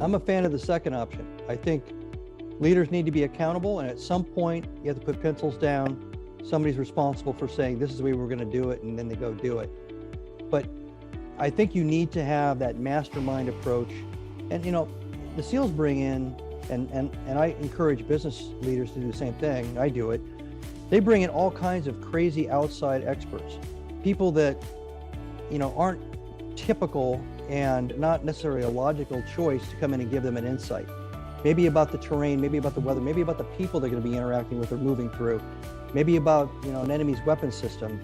I'm a fan of the second option. I think leaders need to be accountable, and at some point you have to put pencils down. Somebody's responsible for saying, this is the way we're going to do it, and then they go do it. But I think you need to have that mastermind approach. And the SEALs bring in, and I encourage business leaders to do the same thing. I do it. They bring in all kinds of crazy outside experts, people that aren't typical and not necessarily a logical choice to come in and give them an insight. Maybe about the terrain, maybe about the weather, maybe about the people they're going to be interacting with or moving through, maybe about an enemy's weapon system,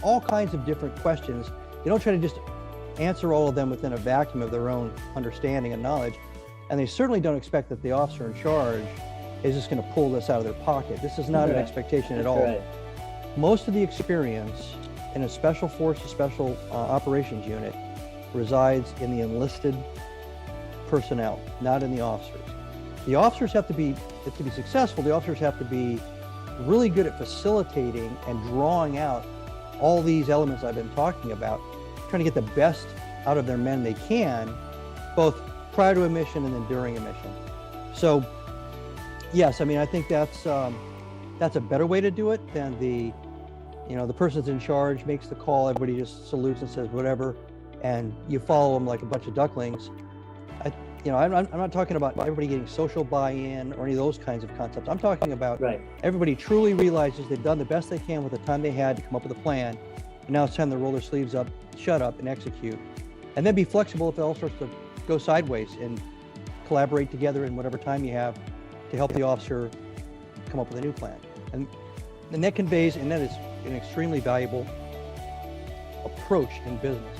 all kinds of different questions. You don't try to just answer all of them within a vacuum of their own understanding and knowledge. And they certainly don't expect that the officer in charge is just going to pull this out of their pocket. This is not an expectation at all. Right. Most of the experience in a special forces, special operations unit resides in the enlisted personnel, not in the officers. The officers have to be successful, the officers have to be really good at facilitating and drawing out all these elements I've been talking about, trying to get the best out of their men they can, both prior to a mission and then during a mission. So yes, I think that's a better way to do it than the person's in charge makes the call, everybody just salutes and says whatever, and you follow them like a bunch of ducklings. I'm not talking about everybody getting social buy-in or any of those kinds of concepts. I'm talking about everybody truly realizes they've done the best they can with the time they had to come up with a plan, and now it's time to roll their sleeves up, shut up, and execute. And then be flexible if it all starts to go sideways, and collaborate together in whatever time you have to help the officer come up with a new plan. And that conveys, and that is an extremely valuable approach in business.